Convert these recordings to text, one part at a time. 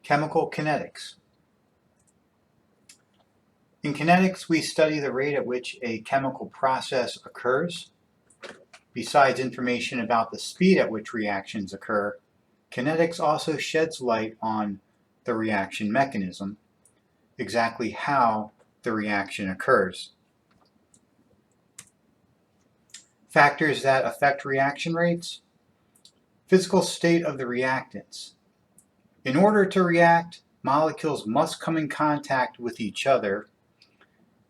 Chemical kinetics. In kinetics, we study the rate at which a chemical process occurs. Besides information about the speed at which reactions occur, kinetics also sheds light on the reaction mechanism, exactly how the reaction occurs. Factors that affect reaction rates: physical state of the reactants. In order to react, molecules must come in contact with each other.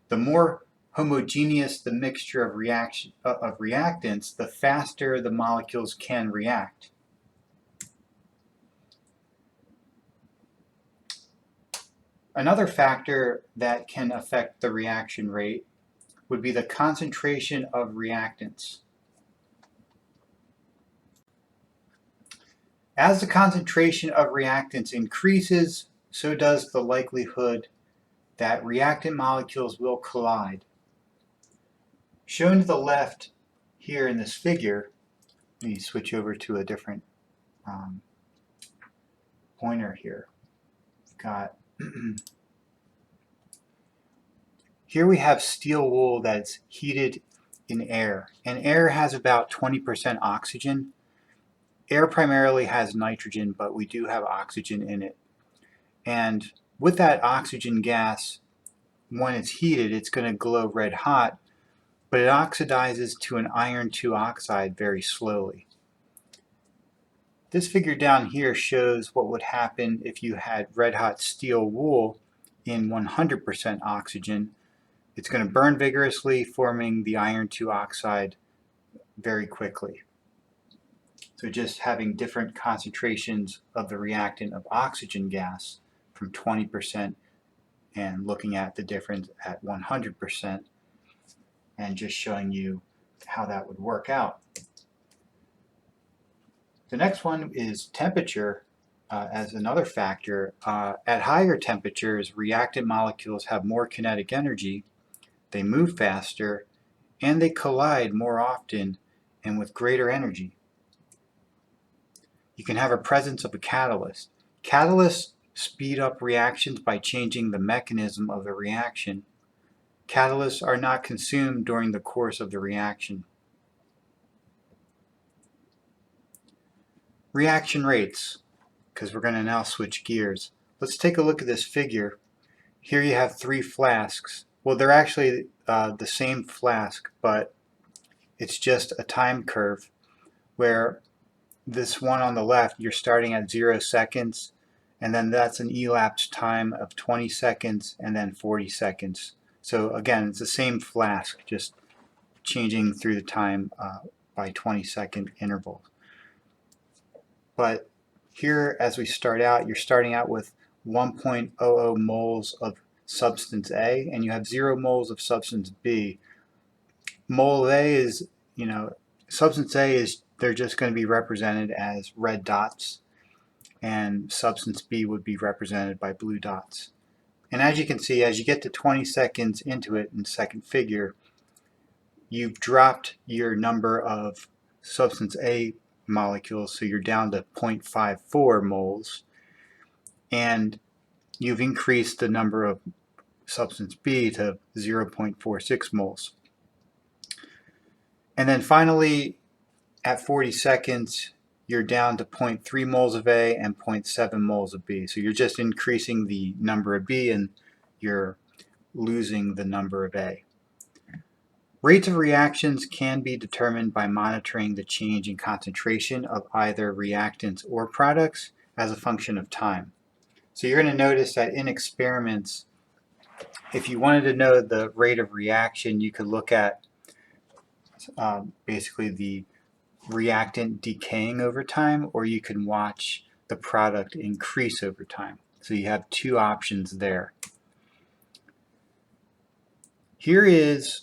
The more homogeneous the mixture of reactants, the faster the molecules can react. Another factor that can affect the reaction rate would be the concentration of reactants. As the concentration of reactants increases, so does the likelihood that reactant molecules will collide. Shown to the left here in this figure, let me switch over to a different pointer here. Got here we have steel wool that's heated in air, and air has about 20% oxygen. Air primarily has nitrogen, but we do have oxygen in it. And with that oxygen gas, when it's heated, it's going to glow red hot, but it oxidizes to an iron 2 oxide very slowly. This figure down here shows what would happen if you had red hot steel wool in 100% oxygen. It's going to burn vigorously, forming the iron 2 oxide very quickly. So just having different concentrations of the reactant of oxygen gas from 20% and looking at the difference at 100% and just showing you how that would work out. The next one is temperature as another factor. At higher temperatures, reactant molecules have more kinetic energy, they move faster, and they collide more often and with greater energy. You can have a presence of a catalyst. Catalysts speed up reactions by changing the mechanism of the reaction. Catalysts are not consumed during the course of the reaction. Reaction rates, because we're going to now switch gears. Let's take a look at this figure. Here you have 3 flasks. Well, they're actually the same flask, but it's just a time curve where this one on the left, you're starting at 0 seconds, and then that's an elapsed time of 20 seconds and then 40 seconds. So again, it's the same flask, just changing through the time by 20-second intervals. But here, as we start out, you're starting out with 1.00 moles of substance A, and you have 0 moles of substance B. Mole A is, substance A is, they're just going to be represented as red dots, and substance B would be represented by blue dots. And as you can see, as you get to 20 seconds into it in the second figure, you've dropped your number of substance A molecules, so you're down to 0.54 moles, and you've increased the number of substance B to 0.46 moles. And then finally, at 40 seconds, you're down to 0.3 moles of A and 0.7 moles of B. So you're just increasing the number of B and you're losing the number of A. Rates of reactions can be determined by monitoring the change in concentration of either reactants or products as a function of time. So you're going to notice that in experiments, if you wanted to know the rate of reaction, you could look at basically the reactant decaying over time, or you can watch the product increase over time. So you have 2 options there. Here is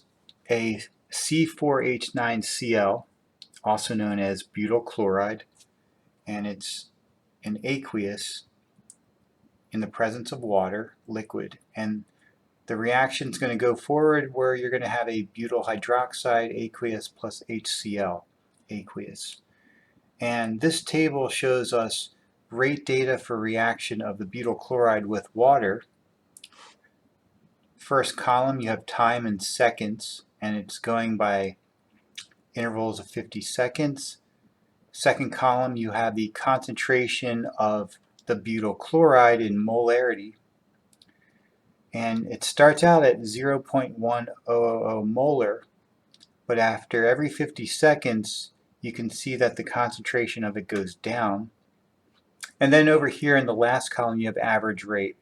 a C4H9Cl, also known as butyl chloride, and it's an aqueous in the presence of water, liquid, and the reaction is going to go forward where you're going to have a butyl hydroxide aqueous plus HCl aqueous. And this table shows us rate data for reaction of the butyl chloride with water. First column, you have time in seconds, and it's going by intervals of 50 seconds. Second column, you have the concentration of the butyl chloride in molarity. And it starts out at 0.1000 molar, but after every 50 seconds, you can see that the concentration of it goes down. And then over here in the last column, you have average rate.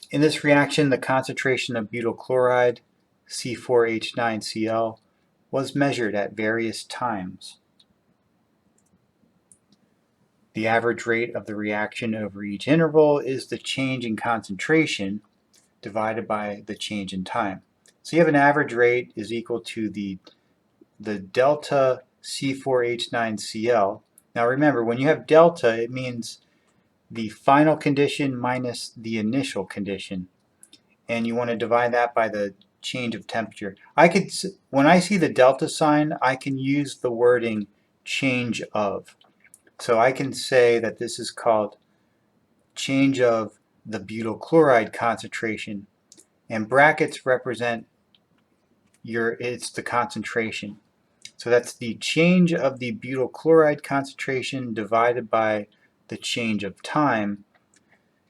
In this reaction, the concentration of butyl chloride, C4H9Cl, was measured at various times. The average rate of the reaction over each interval is the change in concentration divided by the change in time. So you have an average rate is equal to the delta C4H9Cl. Now remember, when you have delta, it means the final condition minus the initial condition. And you want to divide that by the change of temperature. When I see the delta sign, I can use the wording change of. So I can say that this is called change of the butyl chloride concentration, and brackets represent it's the concentration. So that's the change of the butyl chloride concentration divided by the change of time,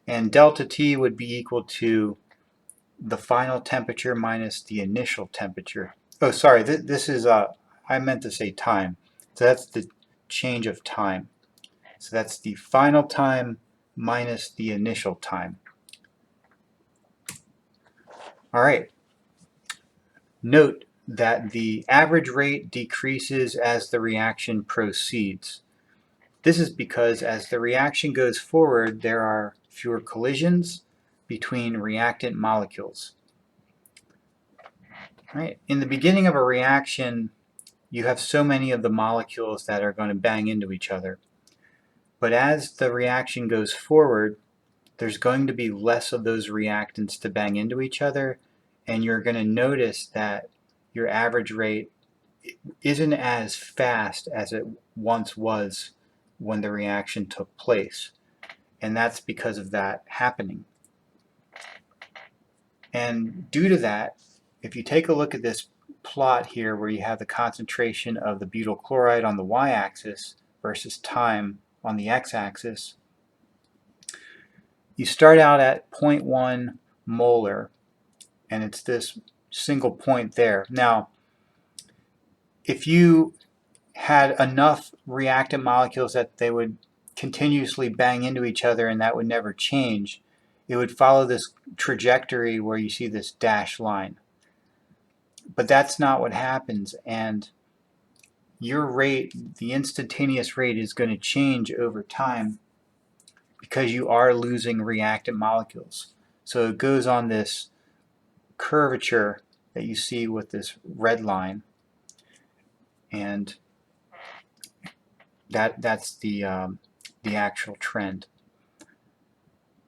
and delta T would be equal to the final temperature minus the initial temperature. Oh, sorry, this is, I meant to say time. So that's the change of time. So that's the final time minus the initial time. All right. Note that the average rate decreases as the reaction proceeds. This is because as the reaction goes forward, there are fewer collisions between reactant molecules. Right. In the beginning of a reaction, you have so many of the molecules that are going to bang into each other. But as the reaction goes forward, there's going to be less of those reactants to bang into each other, and you're going to notice that your average rate isn't as fast as it once was when the reaction took place. And that's because of that happening. And due to that, if you take a look at this plot here where you have the concentration of the butyl chloride on the y-axis versus time on the x-axis, you start out at 0.1 molar, and it's this single point there. Now, if you had enough reactant molecules that they would continuously bang into each other and that would never change, it would follow this trajectory where you see this dashed line. But that's not what happens, and your rate, the instantaneous rate, is going to change over time because you are losing reactant molecules. So it goes on this curvature that you see with this red line, and that's the actual trend.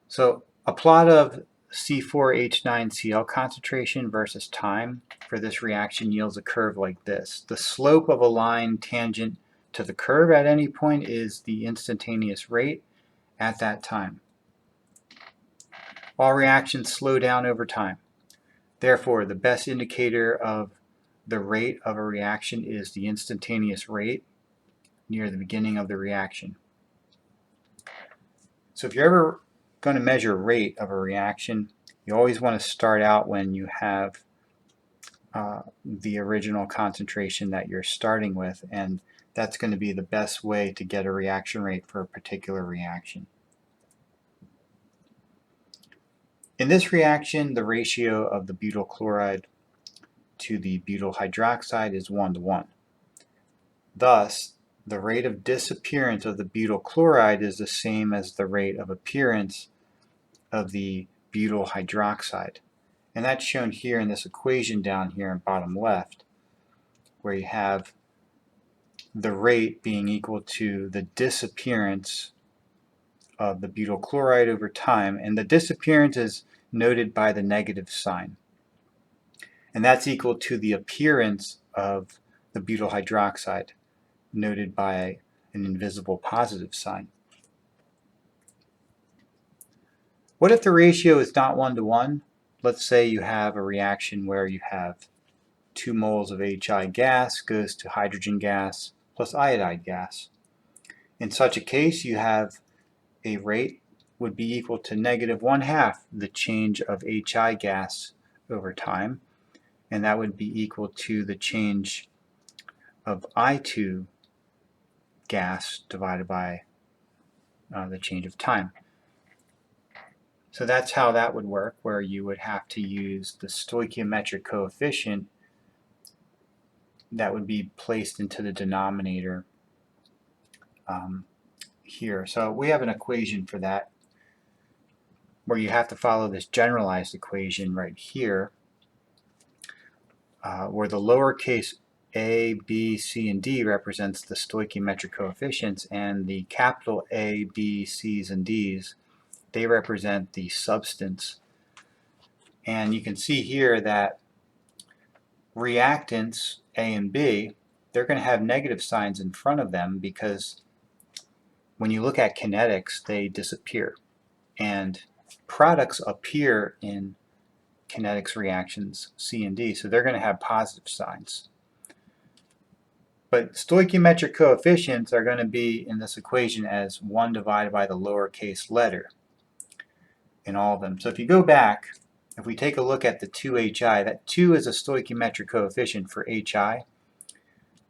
So a plot of C4H9Cl concentration versus time for this reaction yields a curve like this. The slope of a line tangent to the curve at any point is the instantaneous rate at that time. All reactions slow down over time. Therefore, the best indicator of the rate of a reaction is the instantaneous rate near the beginning of the reaction. So if you're ever going to measure rate of a reaction, you always want to start out when you have the original concentration that you're starting with, and that's going to be the best way to get a reaction rate for a particular reaction. In this reaction, the ratio of the butyl chloride to the butyl hydroxide is 1:1. Thus, the rate of disappearance of the butyl chloride is the same as the rate of appearance of the butyl hydroxide. And that's shown here in this equation down here in bottom left, where you have the rate being equal to the disappearance of the butyl chloride over time. And the disappearance is noted by the negative sign. And that's equal to the appearance of the butyl hydroxide, noted by an invisible positive sign. What if the ratio is not 1 to 1? Let's say you have a reaction where you have 2 moles of HI gas goes to hydrogen gas plus iodide gas. In such a case, you have a rate would be equal to negative 1/2 the change of HI gas over time, and that would be equal to the change of I2 gas divided by the change of time. So that's how that would work, where you would have to use the stoichiometric coefficient that would be placed into the denominator here. So we have an equation for that, where you have to follow this generalized equation right here, where the lowercase a, b, c, and d represents the stoichiometric coefficients, and the capital A, B, C's, and D's, they represent the substance. And you can see here that reactants A and B, they're going to have negative signs in front of them because when you look at kinetics, they disappear. And products appear in kinetics reactions C and D, so they're going to have positive signs. But stoichiometric coefficients are going to be in this equation as 1 divided by the lowercase letter in all of them. So if you go back, if we take a look at the 2HI, that 2 is a stoichiometric coefficient for HI.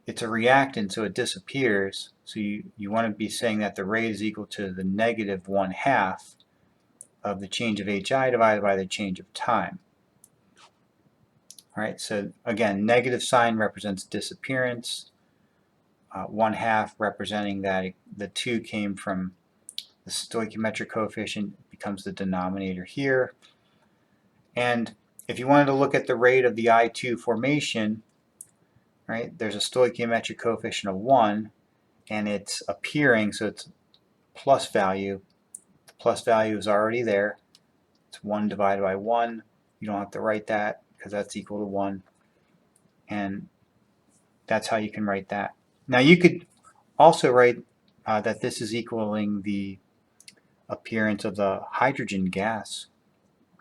It's a reactant, so it disappears. So you want to be saying that the rate is equal to the negative 1/2 of the change of HI divided by the change of time. All right, so again, negative sign represents disappearance. 1/2 representing that the 2 came from the stoichiometric coefficient, becomes the denominator here. And if you wanted to look at the rate of the I2 formation, right, there's a stoichiometric coefficient of 1, and it's appearing, so it's plus value. The plus value is already there. It's 1 divided by 1. You don't have to write that because that's equal to 1. And that's how you can write that. Now you could also write that this is equaling the appearance of the hydrogen gas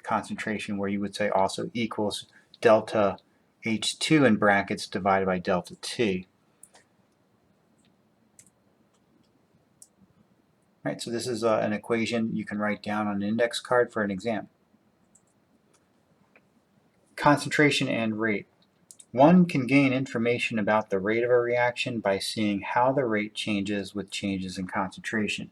concentration, where you would say also equals delta H2 in brackets divided by delta T. Right, so this is an equation you can write down on an index card for an exam. Concentration and rate. One can gain information about the rate of a reaction by seeing how the rate changes with changes in concentration.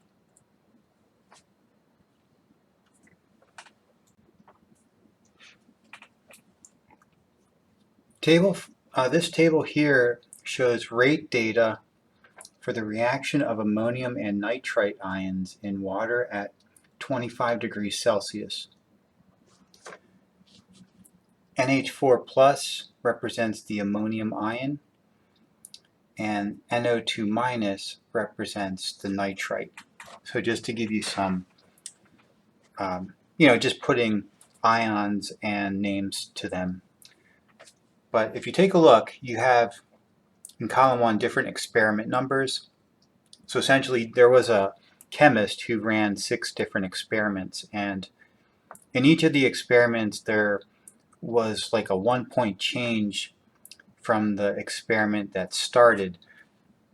This table here shows rate data for the reaction of ammonium and nitrite ions in water at 25 degrees Celsius. NH4 plus represents the ammonium ion, and NO2 minus represents the nitrite. So just to give you some, just putting ions and names to them. But if you take a look, you have in column 1 different experiment numbers. So essentially there was a chemist who ran 6 different experiments, and in each of the experiments there was like a 1-point change from the experiment that started.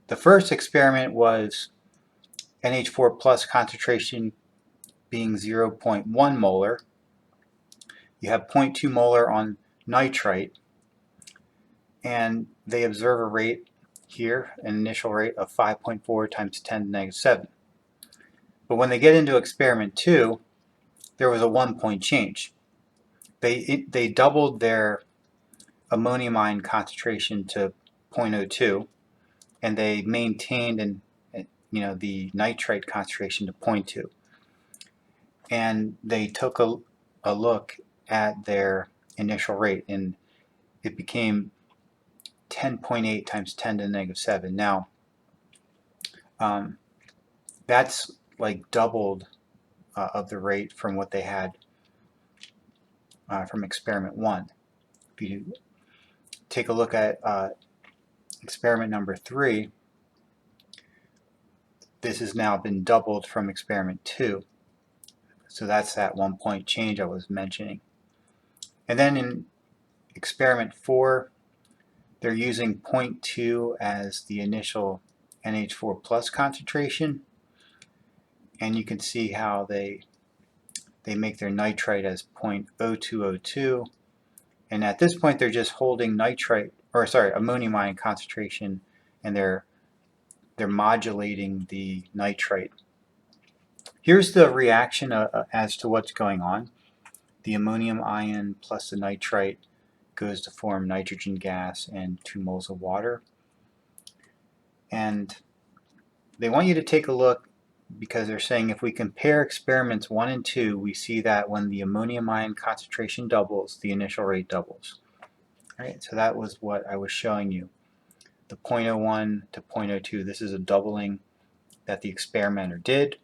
The first experiment was NH4 plus concentration being 0.1 molar. You have 0.2 molar on nitrite, and they observe a rate here, an initial rate of 5.4 times 10 to the negative 7. But when they get into experiment 2, there was a 1-point change. They doubled their ammonium ion concentration to 0.02, and they maintained the nitrite concentration to 0.2. And they took a look at their initial rate, and it became 10.8 times 10 to the negative 7. Now, that's like doubled of the rate from what they had from experiment 1. If you take a look at experiment number 3, this has now been doubled from experiment 2. So that's that 1 point change I was mentioning. And then in experiment 4, they're using 0.2 as the initial NH4 plus concentration. And you can see how they make their nitrite as 0.0202. And at this point, they're just holding ammonium ion concentration, and they're modulating the nitrite. Here's the reaction as to what's going on. The ammonium ion plus the nitrite goes to form nitrogen gas and 2 moles of water. And they want you to take a look, because they're saying if we compare experiments 1 and 2, we see that when the ammonium ion concentration doubles, the initial rate doubles. All right, so that was what I was showing you. The 0.01 to 0.02, this is a doubling that the experimenter did,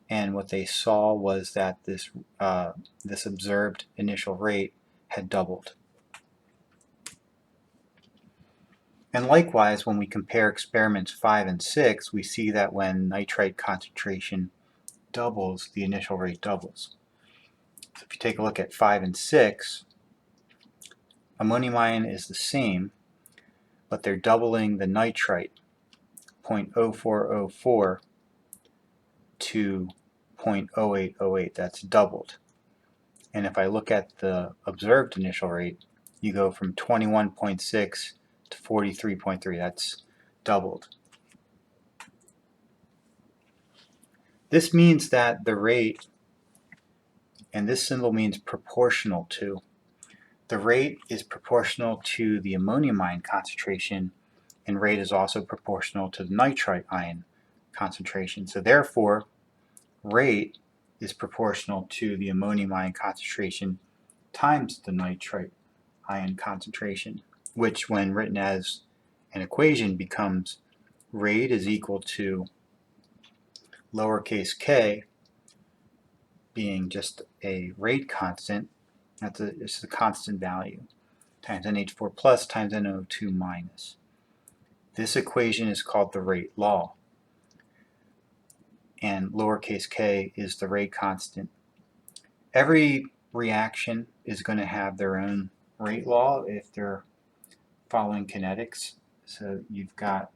and what they saw was that this observed initial rate had doubled. And likewise, when we compare experiments 5 and 6, we see that when nitrite concentration doubles, the initial rate doubles. So if you take a look at 5 and 6, ammonium ion is the same, but they're doubling the nitrite, 0.0404 to 0.0808. That's doubled. And if I look at the observed initial rate, you go from 21.6 to 43.3. That's doubled. This means that the rate, and this symbol means proportional to, the rate is proportional to the ammonium ion concentration, and rate is also proportional to the nitrite ion concentration. So therefore, rate is proportional to the ammonium ion concentration times the nitrite ion concentration, which when written as an equation becomes rate is equal to lowercase k, being just a rate constant, it's a constant value, times NH4 plus times NO2 minus. This equation is called the rate law, and lowercase k is the rate constant. Every reaction is going to have their own rate law if they're following kinetics. So you've got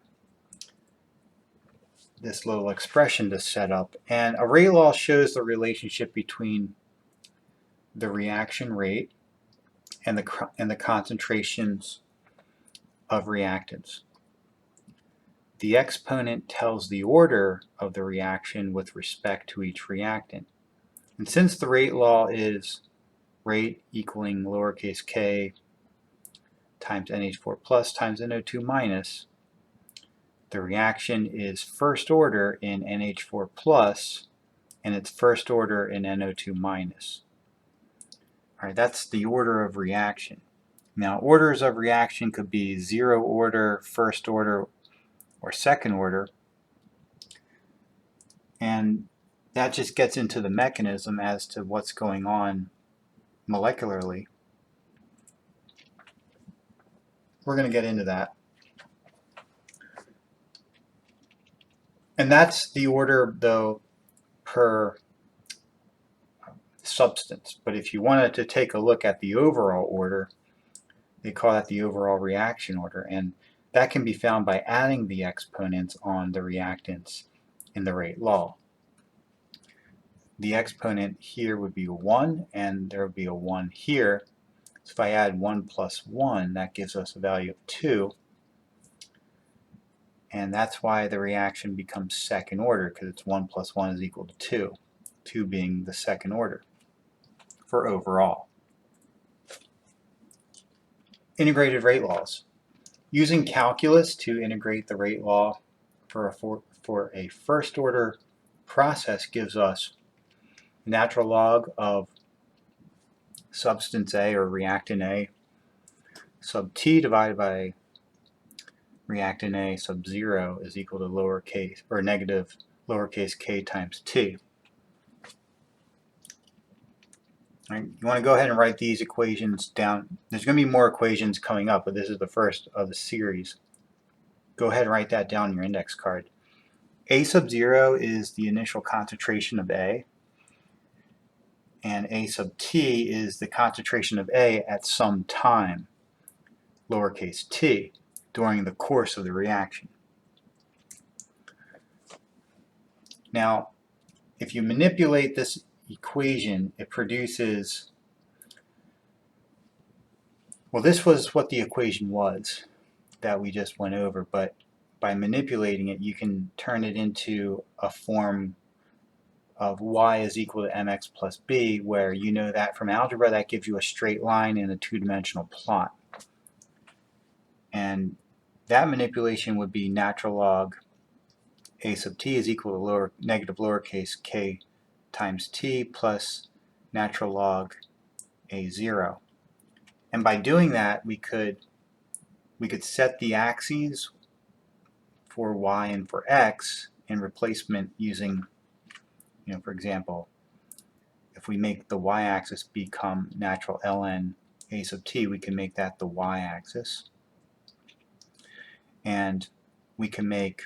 this little expression to set up, and a rate law shows the relationship between the reaction rate and the concentrations of reactants. The exponent tells the order of the reaction with respect to each reactant. And since the rate law is rate equaling lowercase k times NH4 plus times NO2 minus, the reaction is first order in NH4 plus, and it's first order in NO2 minus. All right, that's the order of reaction. Now, orders of reaction could be 0 order, first order, or second order. And that just gets into the mechanism as to what's going on molecularly. We're going to get into that. And that's the order, though, per substance. But if you wanted to take a look at the overall order, they call that the overall reaction order. And that can be found by adding the exponents on the reactants in the rate law. The exponent here would be a 1, and there would be a 1 here. So if I add 1 plus 1, that gives us a value of 2. And that's why the reaction becomes second order, because it's 1 plus 1 is equal to 2. 2 being the second order for overall. Integrated rate laws. Using calculus to integrate the rate law for a first order process gives us natural log of substance A or reactant A sub T divided by reactant A sub 0 is equal to lowercase or negative lowercase k times T. Right, you want to go ahead and write these equations down. There's going to be more equations coming up, but this is the first of the series. Go ahead and write that down in your index card. A sub 0 is the initial concentration of A, and A sub T is the concentration of A at some time, lowercase t, during the course of the reaction. Now, if you manipulate this equation, it produces, well, this was what the equation was that we just went over, but by manipulating it, you can turn it into a form of y is equal to mx plus b, where you know that from algebra that gives you a straight line in a two-dimensional plot. And that manipulation would be natural log a sub t is equal to negative lowercase k times t plus natural log a0. And by doing that, we could set the axes for y and for x in replacement using, for example, if we make the y-axis become natural ln a sub t, we can make that the y-axis. And we can make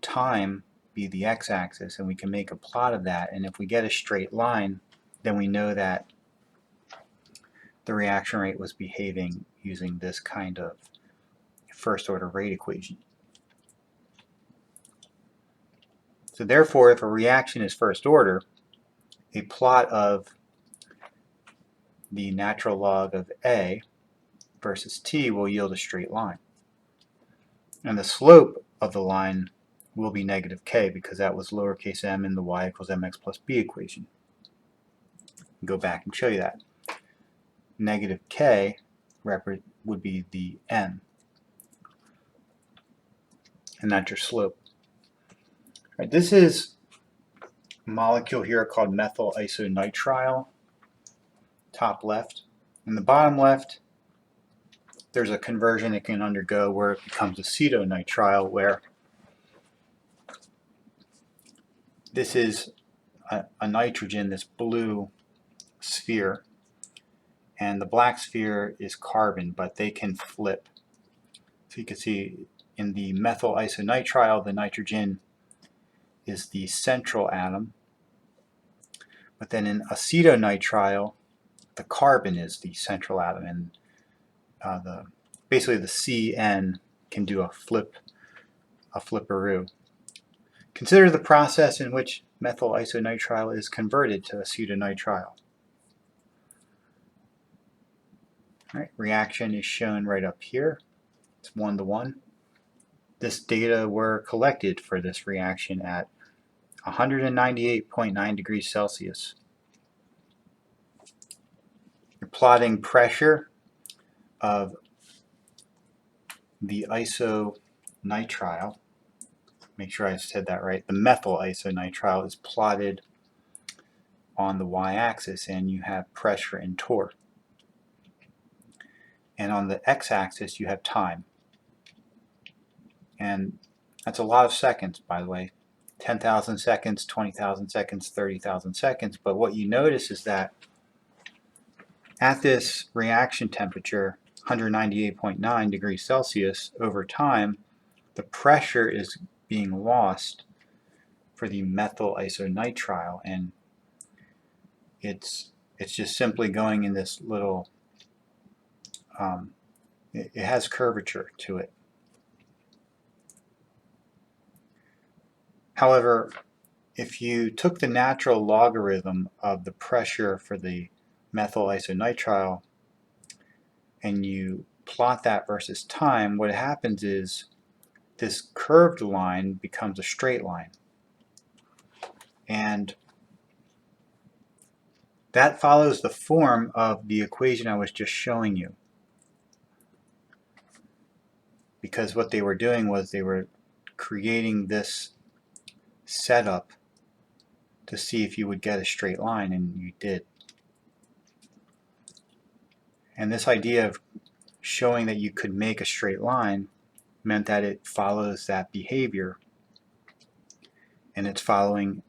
time be the x-axis, and we can make a plot of that. And if we get a straight line, then we know that the reaction rate was behaving using this kind of first order rate equation. So therefore, if a reaction is first order, a plot of the natural log of A versus t will yield a straight line. And the slope of the line will be negative k, because that was lowercase m in the y equals mx plus b equation. Go back and show you that. Negative k would be the n, and that's your slope. Right, this is a molecule here called methyl isonitrile, top left. In the bottom left, there's a conversion it can undergo where it becomes acetonitrile, where this is a nitrogen, this blue sphere, and the black sphere is carbon, but they can flip. So you can see in the methyl isonitrile, the nitrogen is the central atom, but then in acetonitrile, the carbon is the central atom, and basically the CN can do a flipperoo. Consider the process in which methyl isonitrile is converted to acetonitrile. Right, reaction is shown right up here. It's 1-to-1. This data were collected for this reaction at 198.9 degrees Celsius. You're plotting pressure of the isonitrile. Make sure I said that right. The methyl isonitrile is plotted on the y-axis, and you have pressure and torque. And on the x-axis, you have time. And that's a lot of seconds, by the way. 10,000 seconds, 20,000 seconds, 30,000 seconds. But what you notice is that at this reaction temperature, 198.9 degrees Celsius, over time, the pressure is being lost for the methyl isonitrile, and it's just simply going in this little, it has curvature to it. However, if you took the natural logarithm of the pressure for the methyl isonitrile and you plot that versus time, what happens is this curved line becomes a straight line. And that follows the form of the equation I was just showing you. Because what they were doing was they were creating this setup to see if you would get a straight line, and you did. And this idea of showing that you could make a straight line meant that it follows that behavior, and it's following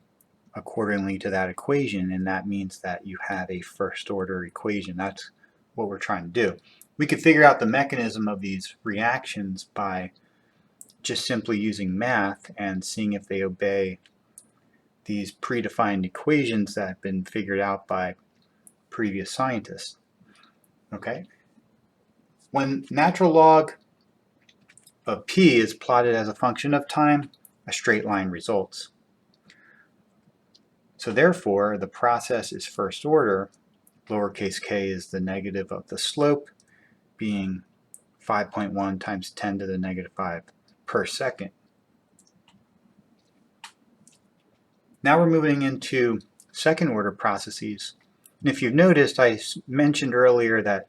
accordingly to that equation, and that means that you have a first order equation. That's what we're trying to do. We could figure out the mechanism of these reactions by just simply using math and seeing if they obey these predefined equations that have been figured out by previous scientists. Okay? When natural log of p is plotted as a function of time, a straight line results. So therefore, the process is first order. Lowercase k is the negative of the slope, being 5.1 times 10 to the negative 5 per second. Now we're moving into second order processes. And if you've noticed, I mentioned earlier that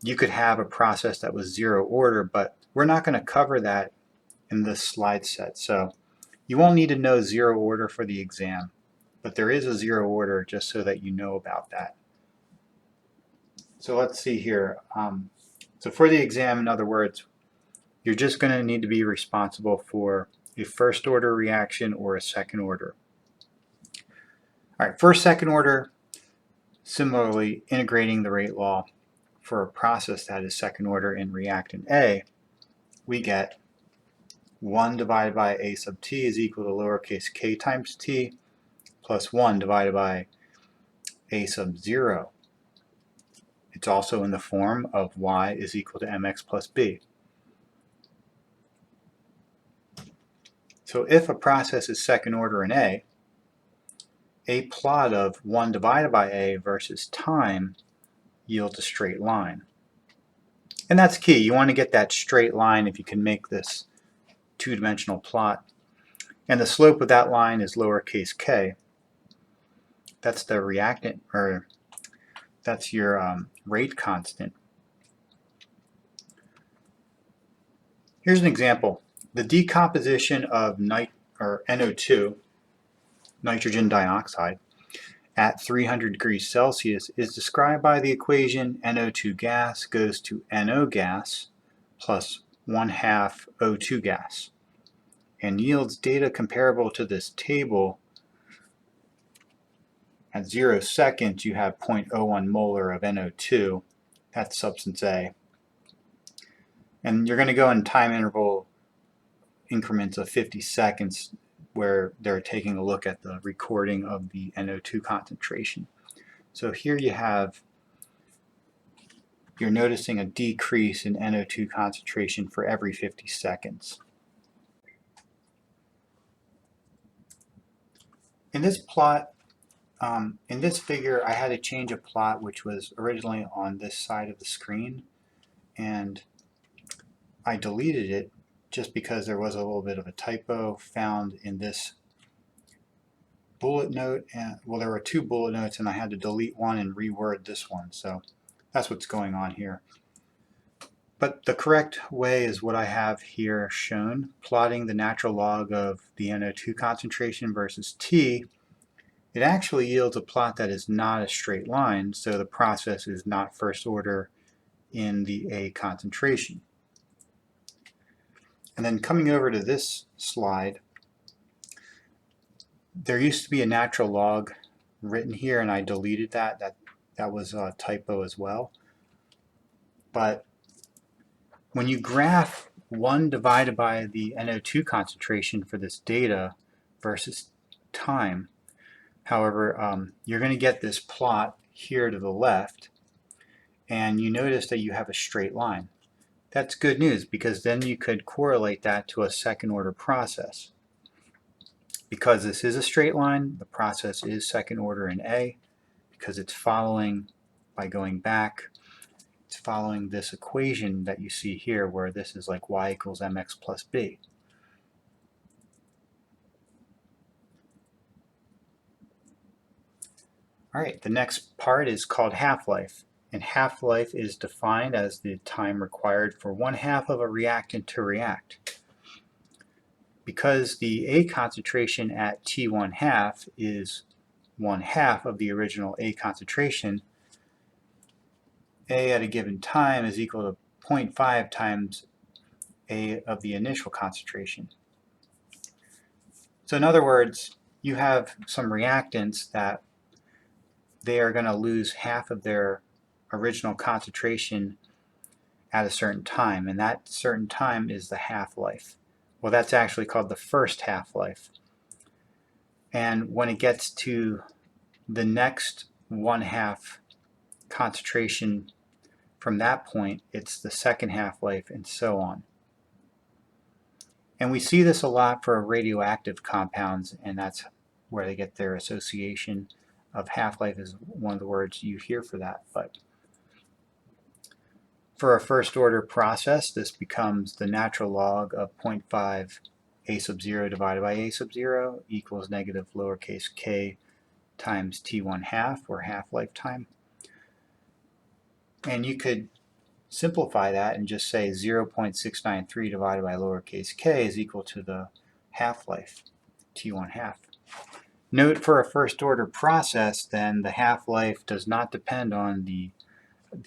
you could have a process that was zero order, but we're not going to cover that in this slide set. So you won't need to know zero order for the exam, but there is a zero order just so that you know about that. So let's see here. So for the exam, in other words, you're just going to need to be responsible for a first order reaction or a second order. All right, first, second order, similarly integrating the rate law for a process that is second order in reactant A, we get 1 divided by a sub t is equal to lowercase k times t plus 1 divided by a sub 0. It's also in the form of y is equal to mx plus b. So if a process is second order in A plot of 1 divided by A versus time yields a straight line. And that's key. You want to get that straight line if you can make this two-dimensional plot. And the slope of that line is lowercase k. That's the reactant, or that's your rate constant. Here's an example. The decomposition of NO2, nitrogen dioxide, at 300 degrees Celsius is described by the equation NO2 gas goes to NO gas plus 1/2 O2 gas, and yields data comparable to this table. At 0 seconds, you have 0.01 molar of NO2. That's substance A. And you're going to go in time interval increments of 50 seconds where they're taking a look at the recording of the NO2 concentration. So here you're noticing a decrease in NO2 concentration for every 50 seconds. In this plot, in this figure, I had to change a plot which was originally on this side of the screen, and I deleted it just because there was a little bit of a typo found in this bullet note. And well, there were two bullet notes and I had to delete one and reword this one, so that's what's going on here. But the correct way is what I have here shown, plotting the natural log of the NO2 concentration versus T. It actually yields a plot that is not a straight line, so the process is not first order in the A concentration. And then coming over to this slide, there used to be a natural log written here and I deleted that. That was a typo as well. But when you graph 1 divided by the NO2 concentration for this data versus time, however, you're going to get this plot here to the left, and you notice that you have a straight line. That's good news because then you could correlate that to a second order process. Because this is a straight line, the process is second order in A because it's following, by going back, it's following this equation that you see here where this is like y equals mx plus b. All right, the next part is called half-life. And half-life is defined as the time required for 1/2 of a reactant to react. Because the A concentration at T1/2 is 1/2 of the original A concentration, A at a given time is equal to 0.5 times A of the initial concentration. So in other words, you have some reactants that they are going to lose half of their original concentration at a certain time, and that certain time is the half-life. Well, that's actually called the first half-life. And when it gets to the next 1/2 concentration from that point, it's the second half-life, and so on. And we see this a lot for radioactive compounds, and that's where they get their association of half-life is one of the words you hear for that. But for a first order process, this becomes the natural log of 0.5 a sub 0 divided by a sub 0 equals negative lowercase k times t1/2, or half-life time. And you could simplify that and just say 0.693 divided by lowercase k is equal to the half-life, t1/2. Note, for a first order process, then the half-life does not depend on the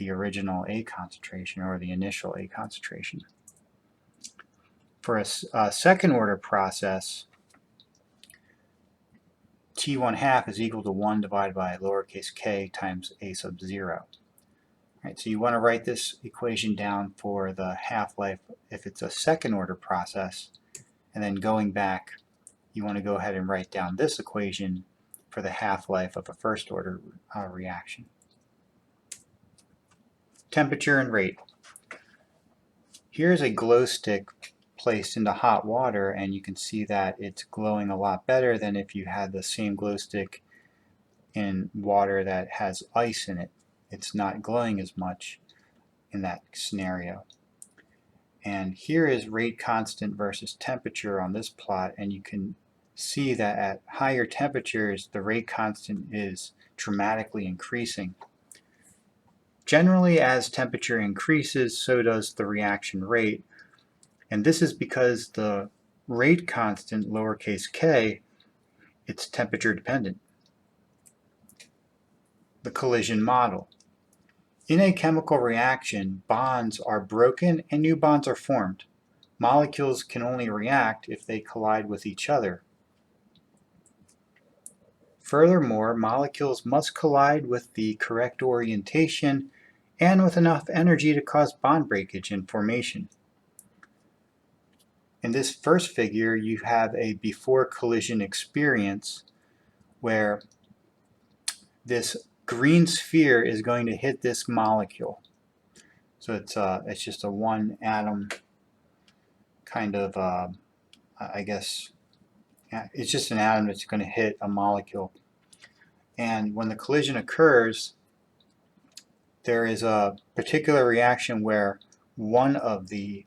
original A concentration or the initial A concentration. For a second order process, t1/2 is equal to 1 divided by lowercase k times a sub 0. Right, so you want to write this equation down for the half-life if it's a second order process, and then going back, you want to go ahead and write down this equation for the half-life of a first order reaction. Temperature and rate. Here's a glow stick placed into hot water, and you can see that it's glowing a lot better than if you had the same glow stick in water that has ice in it. It's not glowing as much in that scenario. And here is rate constant versus temperature on this plot, and you can see that at higher temperatures the rate constant is dramatically increasing. Generally, as temperature increases, so does the reaction rate, and this is because the rate constant, lowercase k, it's temperature dependent. The collision model. In a chemical reaction, bonds are broken and new bonds are formed. Molecules can only react if they collide with each other. Furthermore, molecules must collide with the correct orientation and with enough energy to cause bond breakage and formation. In this first figure, you have a before collision experience where this green sphere is going to hit this molecule. So it's just a one atom kind of, I guess, it's just an atom that's going to hit a molecule. And when the collision occurs, there is a particular reaction where one of the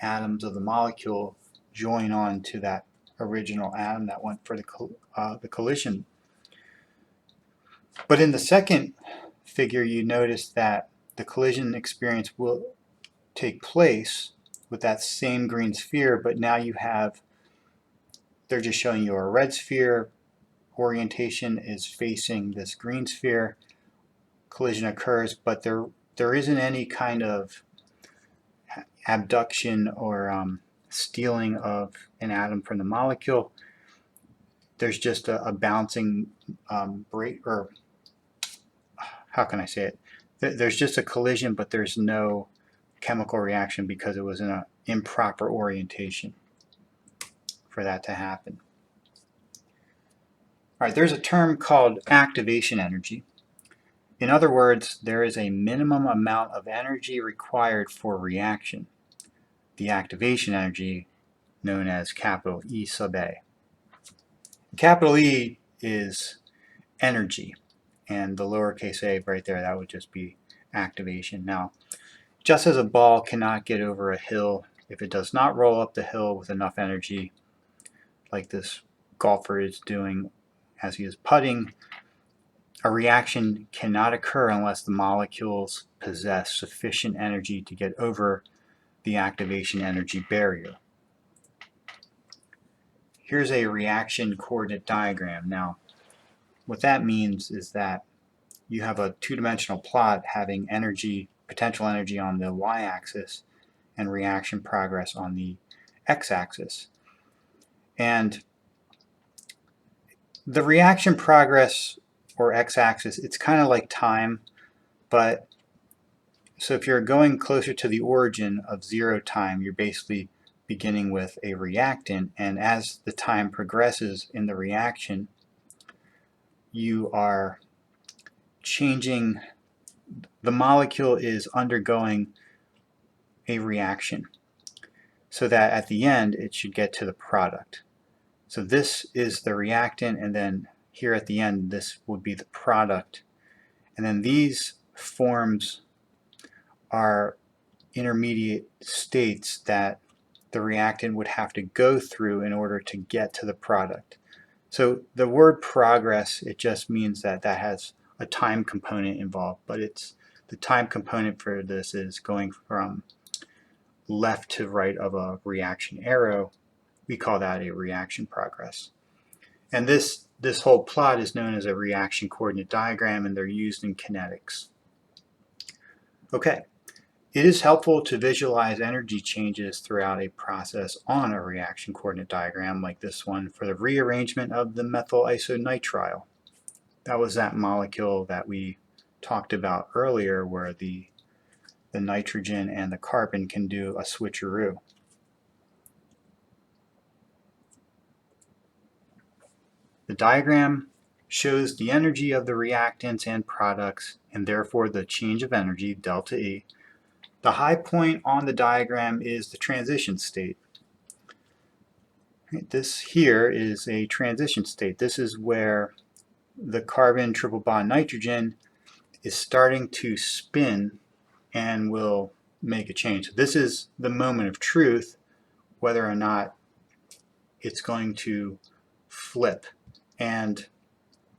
atoms of the molecule join on to that original atom that went for the collision. But in the second figure, you notice that the collision experience will take place with that same green sphere, but now you have, they're just showing you a red sphere, orientation is facing this green sphere, collision occurs, but there isn't any kind of abduction or stealing of an atom from the molecule. There's just a bouncing break, or how can I say it? There's just a collision, but there's no chemical reaction because it was in an improper orientation for that to happen. All right, there's a term called activation energy. In other words, there is a minimum amount of energy required for reaction. The activation energy, known as capital E sub A. Capital E is energy, and the lowercase a right there, that would just be activation. Now, just as a ball cannot get over a hill if it does not roll up the hill with enough energy, like this golfer is doing as he is putting, a reaction cannot occur unless the molecules possess sufficient energy to get over the activation energy barrier. Here's a reaction coordinate diagram. Now, what that means is that you have a two-dimensional plot having energy, potential energy on the y-axis and reaction progress on the x-axis. And the reaction progress, or x-axis, it's kind of like time, but So if you're going closer to the origin of 0 time, you're basically beginning with a reactant, and as the time progresses in the reaction, you are changing, the molecule is undergoing a reaction so that at the end it should get to the product. So this is the reactant, and then here at the end this would be the product. And then these forms are intermediate states that the reactant would have to go through in order to get to the product. So the word progress, it just means that that has a time component involved, but it's the time component for this is going from left to right of a reaction arrow. We call that a reaction progress. And this whole plot is known as a reaction coordinate diagram, and they're used in kinetics. Okay, it is helpful to visualize energy changes throughout a process on a reaction coordinate diagram like this one for the rearrangement of the methyl isonitrile. That was that molecule that we talked about earlier where the nitrogen and the carbon can do a switcheroo. The diagram shows the energy of the reactants and products, and therefore the change of energy, delta E. The high point on the diagram is the transition state. This here is a transition state. This is where the carbon triple bond nitrogen is starting to spin and will make a change. This is the moment of truth, whether or not it's going to flip. And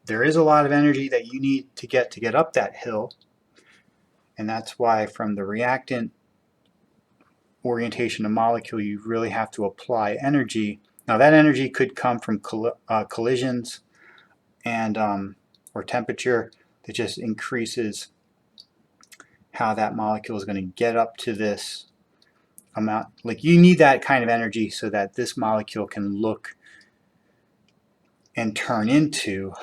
there is a lot of energy that you need to get up that hill, and that's why from the reactant orientation of molecule you really have to apply energy. Now that energy could come from collisions and or temperature that just increases how that molecule is going to get up to this amount. Like you need that kind of energy so that this molecule can look and turn into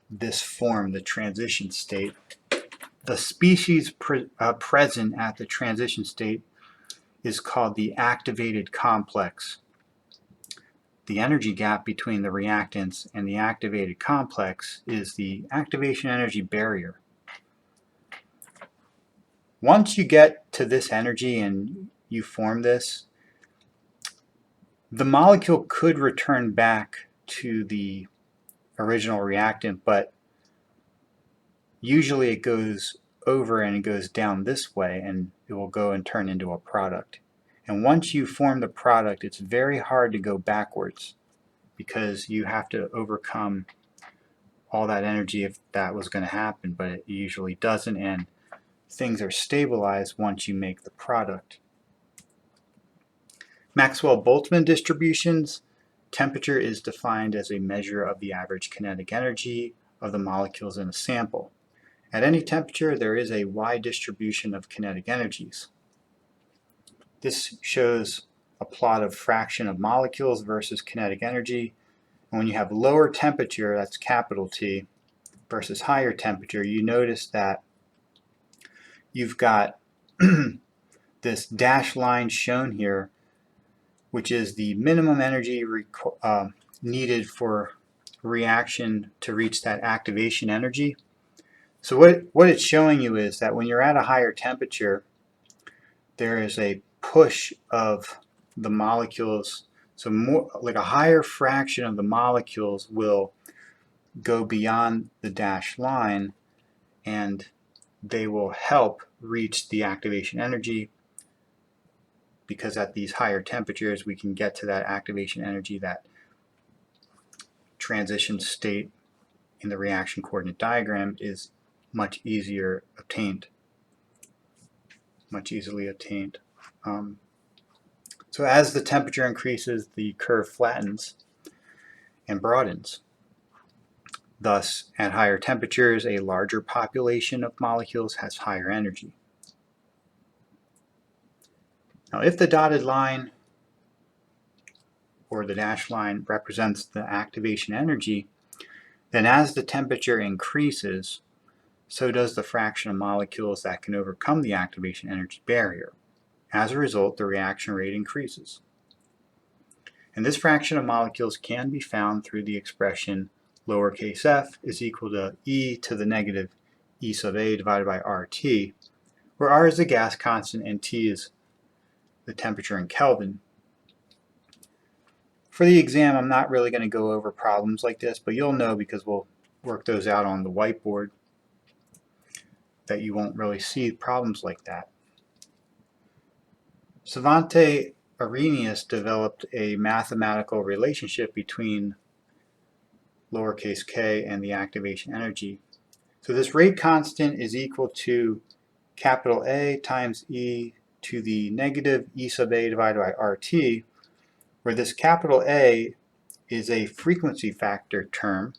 this form, the transition state. The species present at the transition state is called the activated complex. The energy gap between the reactants and the activated complex is the activation energy barrier. Once you get to this energy and you form this, the molecule could return back to the original reactant, but usually it goes over and it goes down this way and it will go and turn into a product. And once you form the product, it's very hard to go backwards because you have to overcome all that energy if that was going to happen, but it usually doesn't, and things are stabilized once you make the product. Maxwell-Boltzmann distributions, temperature is defined as a measure of the average kinetic energy of the molecules in a sample. At any temperature, there is a wide distribution of kinetic energies. This shows a plot of fraction of molecules versus kinetic energy. And when you have lower temperature, that's capital T, versus higher temperature, you notice that you've got this dashed line shown here, which is the minimum energy needed for reaction to reach that activation energy. So what it's showing you is that when you're at a higher temperature, there is a push of the molecules. So more like a higher fraction of the molecules will go beyond the dashed line, and they will help reach the activation energy, because at these higher temperatures we can get to that activation energy, that transition state in the reaction coordinate diagram is much easier obtained, much easily obtained. So as the temperature increases, the curve flattens and broadens. Thus, at higher temperatures, a larger population of molecules has higher energy. Now, if the dotted line or the dashed line represents the activation energy, then as the temperature increases, so does the fraction of molecules that can overcome the activation energy barrier. As a result, the reaction rate increases. And this fraction of molecules can be found through the expression lowercase f is equal to e to the negative e sub a divided by RT, where R is the gas constant and T is the temperature in Kelvin. For the exam, I'm not really going to go over problems like this, but you'll know because we'll work those out on the whiteboard that you won't really see problems like that. Svante Arrhenius developed a mathematical relationship between lowercase k and the activation energy. So this rate constant is equal to capital A times e to the negative e sub a divided by RT, where this capital A is a frequency factor term.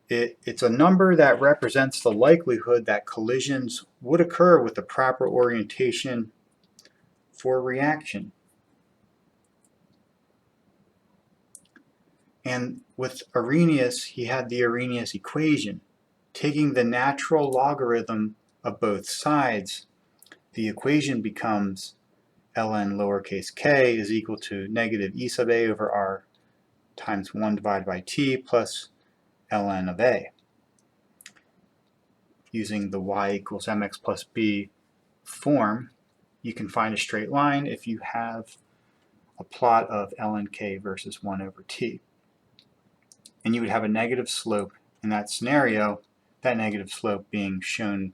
It's a number that represents the likelihood that collisions would occur with the proper orientation for a reaction. And with Arrhenius, he had the Arrhenius equation. Taking the natural logarithm of both sides, the equation becomes ln lowercase k is equal to negative e sub a over r times 1 divided by t plus ln of a. Using the y equals mx plus b form, you can find a straight line if you have a plot of ln k versus 1 over t. And you would have a negative slope in that scenario, that negative slope being shown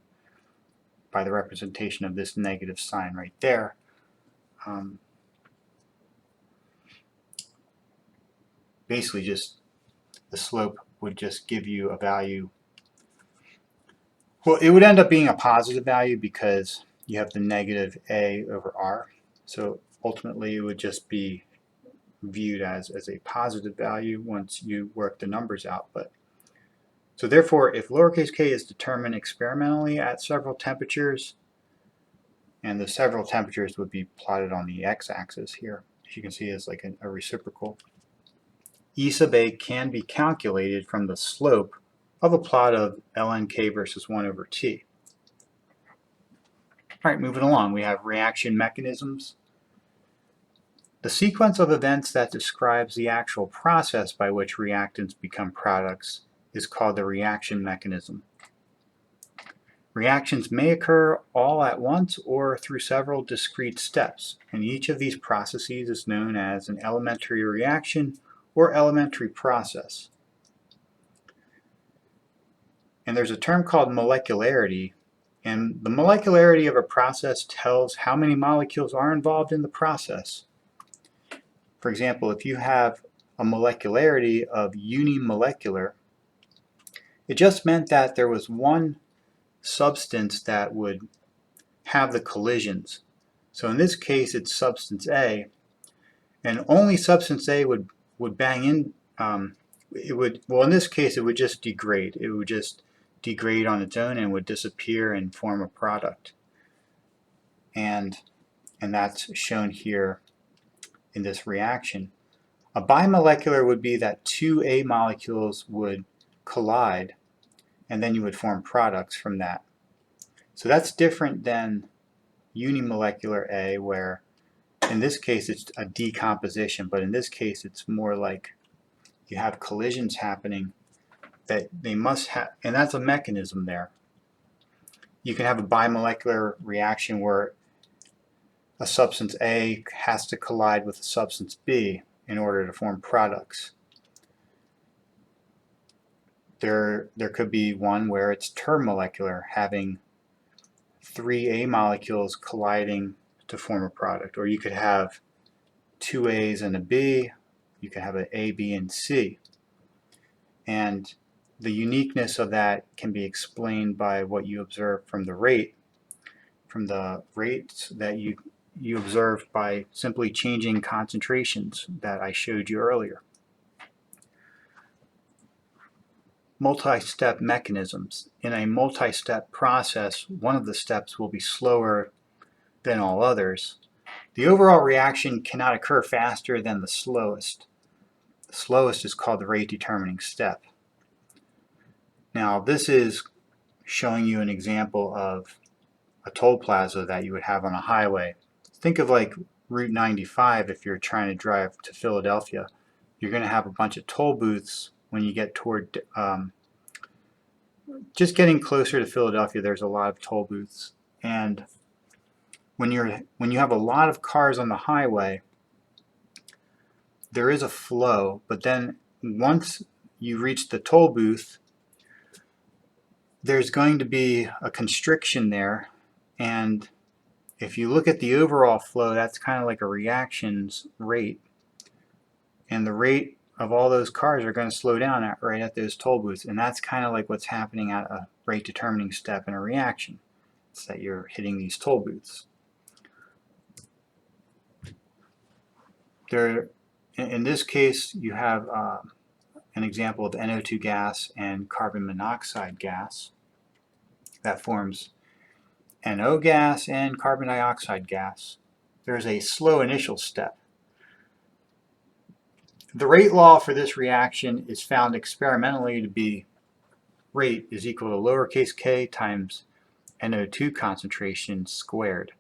by the representation of this negative sign right there. Basically just the slope would just give you a value. Well, it would end up being a positive value because you have the negative a over r. So ultimately it would just be viewed as a positive value once you work the numbers out. But so therefore, if lowercase k is determined experimentally at several temperatures, and the several temperatures would be plotted on the x-axis here, as you can see is like a reciprocal, e sub a can be calculated from the slope of a plot of ln k versus 1 over t. All right, moving along, we have reaction mechanisms. The sequence of events that describes the actual process by which reactants become products is called the reaction mechanism. Reactions may occur all at once or through several discrete steps, and each of these processes is known as an elementary reaction or elementary process. And there's a term called molecularity, and the molecularity of a process tells how many molecules are involved in the process. For example, if you have a molecularity of unimolecular, it just meant that there was one substance that would have the collisions. So in this case, it's substance A, and only substance A would bang in. Well, in this case, it would just degrade. It would just degrade on its own and would disappear and form a product. And that's shown here in this reaction. A bimolecular would be that two A molecules would collide, and then you would form products from that. So that's different than unimolecular A, where in this case it's a decomposition, but in this case it's more like you have collisions happening that they must have, and that's a mechanism there. You can have a bimolecular reaction where a substance A has to collide with a substance B in order to form products. There could be one where it's termolecular, having three A molecules colliding to form a product, or you could have two A's and a B, you could have an A, B, and C. And the uniqueness of that can be explained by what you observe from the rates that you observe by simply changing concentrations that I showed you earlier. Multi-step mechanisms. In a multi-step process, one of the steps will be slower than all others. The overall reaction cannot occur faster than the slowest. The slowest is called the rate determining step. Now this is showing you an example of a toll plaza that you would have on a highway. Think of like Route 95 if you're trying to drive to Philadelphia. You're going to have a bunch of toll booths when you get toward, just getting closer to Philadelphia, there's a lot of toll booths. And when you have a lot of cars on the highway, there is a flow, but then once you reach the toll booth, there's going to be a constriction there, and if you look at the overall flow, that's kind of like a reactions rate, and the rate of all those cars are going to slow down right at those toll booths, and that's kind of like what's happening at a rate determining step in a reaction. It's that you're hitting these toll booths. In this case, you have an example of NO2 gas and carbon monoxide gas that forms NO gas and carbon dioxide gas. There's a slow initial step. The rate law for this reaction is found experimentally to be rate is equal to lowercase k times NO2 concentration squared.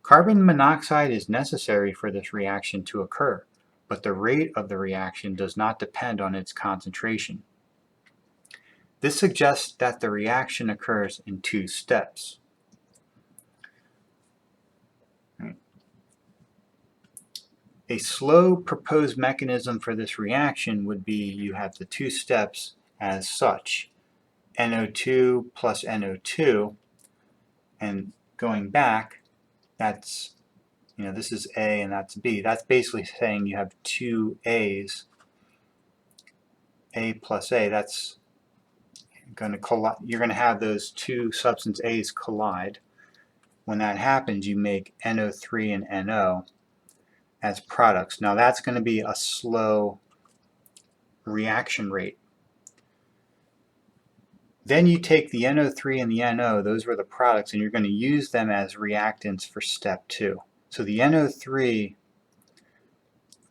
Carbon monoxide is necessary for this reaction to occur, but the rate of the reaction does not depend on its concentration. This suggests that the reaction occurs in two steps. A slow proposed mechanism for this reaction would be you have the two steps as such, NO2 plus NO2, and going back, that's, this is A and that's B. That's basically saying you have two A's, A plus A. That's going to collide. You're going to have those two substance A's collide. When that happens, you make NO3 and NO as products. Now that's going to be a slow reaction rate. Then you take the NO3 and the NO, those were the products, and you're going to use them as reactants for step 2. So the NO3,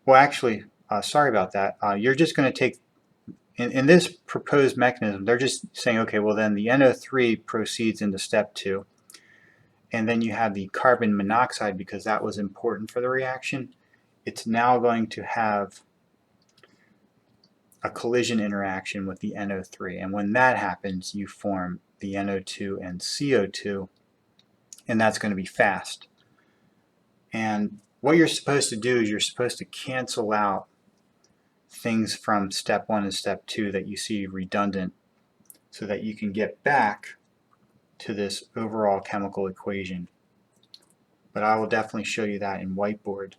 well actually, sorry about that, you're just going to take, in this proposed mechanism, they're just saying, okay, well then the NO3 proceeds into step 2, and then you have the carbon monoxide, because that was important for the reaction. It's now going to have a collision interaction with the NO3, and when that happens you form the NO2 and CO2, and that's going to be fast. And what you're supposed to do is you're supposed to cancel out things from step 1 and step 2 that you see redundant, so that you can get back to this overall chemical equation. But I will definitely show you that in whiteboard.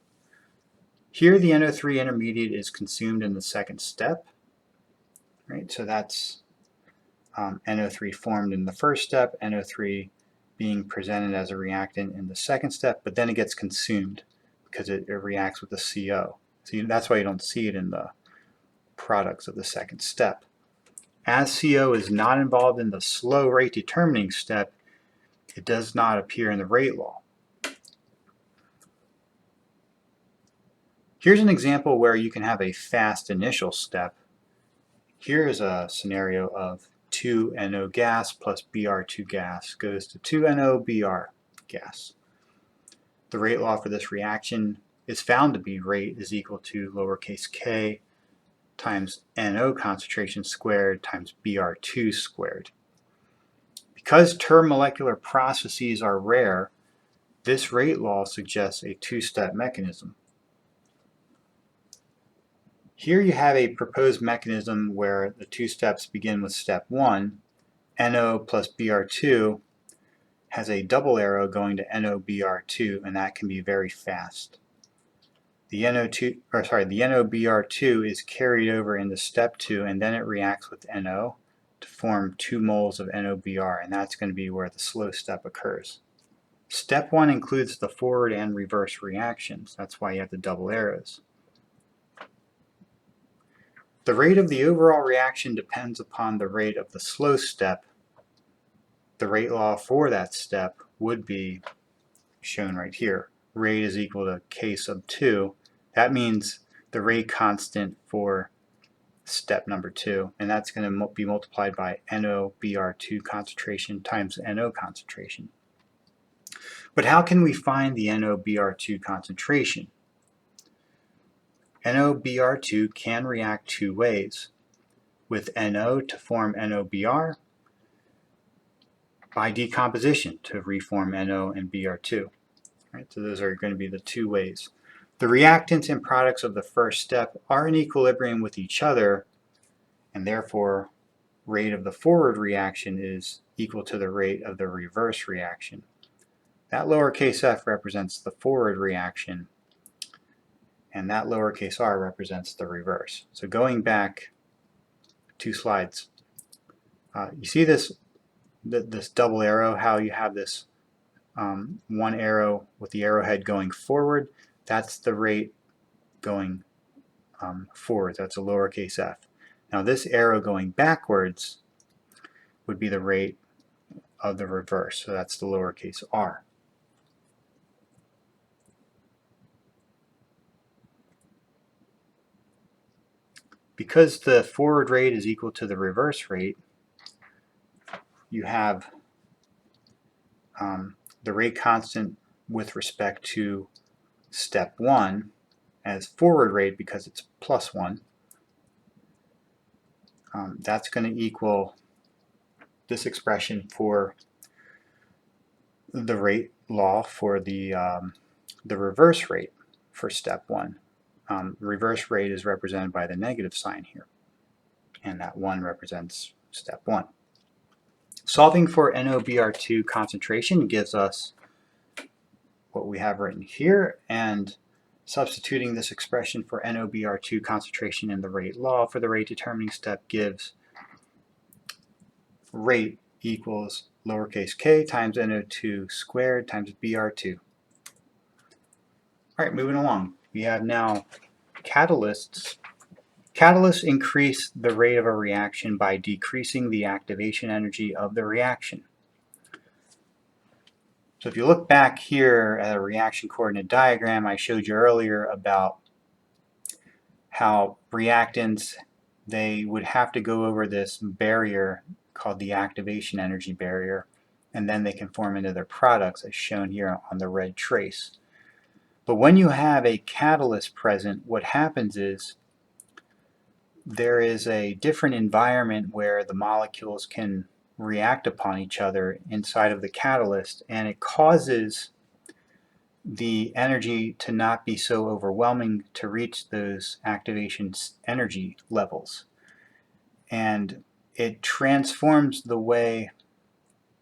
Here the NO3 intermediate is consumed in the second step. Right, so that's NO3 formed in the first step, NO3 being presented as a reactant in the second step, but then it gets consumed because it reacts with the CO. So that's why you don't see it in the products of the second step. As CO is not involved in the slow rate determining step, it does not appear in the rate law. Here's an example where you can have a fast initial step. Here is a scenario of 2NO gas plus Br2 gas goes to 2NO Br gas. The rate law for this reaction is found to be rate is equal to lowercase k times NO concentration squared times Br2 squared. Because termolecular processes are rare, this rate law suggests a two-step mechanism. Here you have a proposed mechanism where the two steps begin with step 1, NO plus Br2 has a double arrow going to NOBr2, and that can be very fast. The NOBr2 is carried over into step 2, and then it reacts with NO to form 2 moles of NOBr, and that's going to be where the slow step occurs. Step 1 includes the forward and reverse reactions. That's why you have the double arrows. The rate of the overall reaction depends upon the rate of the slow step. The rate law for that step would be shown right here. Rate is equal to k sub 2. That means the rate constant for step number 2, and that's going to be multiplied by NOBr2 concentration times NO concentration. But how can we find the NOBr2 concentration? NOBr2 can react two ways, with NO to form NOBr, by decomposition to reform NO and Br2. Right? So those are going to be the two ways. The reactants and products of the first step are in equilibrium with each other, and therefore rate of the forward reaction is equal to the rate of the reverse reaction. That lowercase f represents the forward reaction, and that lowercase r represents the reverse. So going back 2 slides, you see this double arrow, how you have this one arrow with the arrowhead going forward. That's the rate going forward. That's a lowercase f. Now this arrow going backwards would be the rate of the reverse. So that's the lowercase r. Because the forward rate is equal to the reverse rate, you have the rate constant with respect to step 1 as forward rate because it's plus 1. That's going to equal this expression for the rate law for the reverse rate for step 1. Reverse rate is represented by the negative sign here, and that 1 represents step 1. Solving for NOBr2 concentration gives us what we have written here, and substituting this expression for NOBr2 concentration in the rate law for the rate determining step gives rate equals lowercase k times NO2 squared times Br2. All right, moving along. We have now catalysts. Catalysts increase the rate of a reaction by decreasing the activation energy of the reaction. So if you look back here at a reaction coordinate diagram I showed you earlier about how reactants, they would have to go over this barrier called the activation energy barrier, and then they can form into their products as shown here on the red trace. But when you have a catalyst present, what happens is there is a different environment where the molecules can react upon each other inside of the catalyst, and it causes the energy to not be so overwhelming to reach those activation energy levels. And it transforms the way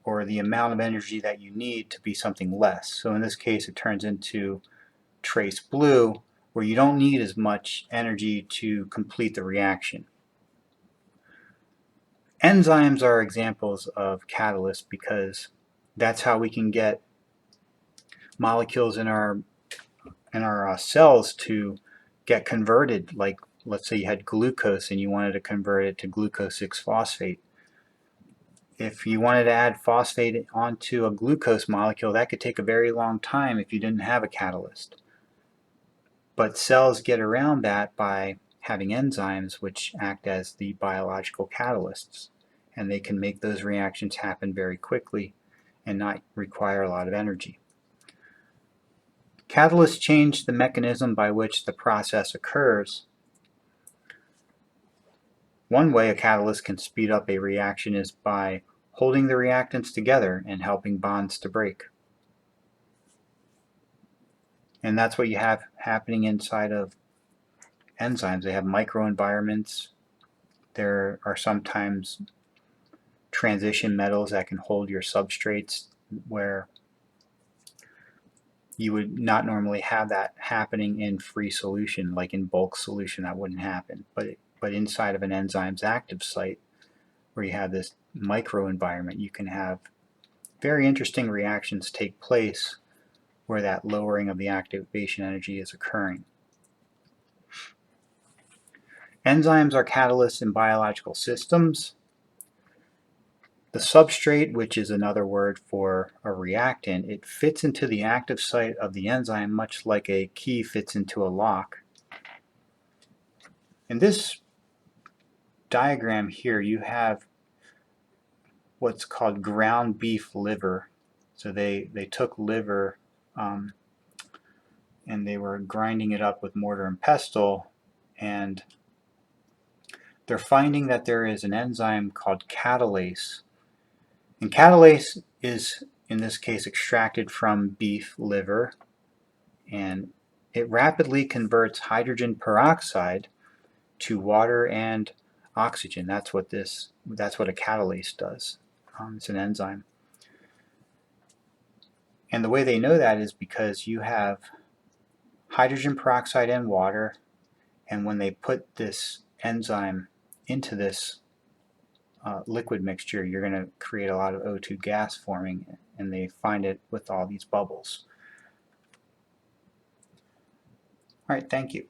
or the amount of energy that you need to be something less. So in this case it turns into trace blue, where you don't need as much energy to complete the reaction. Enzymes are examples of catalysts because that's how we can get molecules in our cells to get converted. Like, let's say you had glucose and you wanted to convert it to glucose 6-phosphate. If you wanted to add phosphate onto a glucose molecule, that could take a very long time if you didn't have a catalyst. But cells get around that by having enzymes which act as the biological catalysts, and they can make those reactions happen very quickly and not require a lot of energy. Catalysts change the mechanism by which the process occurs. One way a catalyst can speed up a reaction is by holding the reactants together and helping bonds to break. And that's what you have happening inside of enzymes. They have microenvironments. There are sometimes transition metals that can hold your substrates where you would not normally have that happening in free solution. Like in bulk solution, that wouldn't happen. But inside of an enzyme's active site, where you have this microenvironment, you can have very interesting reactions take place where that lowering of the activation energy is occurring. Enzymes are catalysts in biological systems. The substrate, which is another word for a reactant, it fits into the active site of the enzyme much like a key fits into a lock. And this diagram here, you have what's called ground beef liver. So they took liver and they were grinding it up with mortar and pestle, and they're finding that there is an enzyme called catalase. And catalase is, in this case, extracted from beef liver, and it rapidly converts hydrogen peroxide to water and oxygen. That's what a catalase does. It's an enzyme. And the way they know that is because you have hydrogen peroxide and water, and when they put this enzyme into this liquid mixture, you're going to create a lot of O2 gas forming, and they find it with all these bubbles. All right, thank you.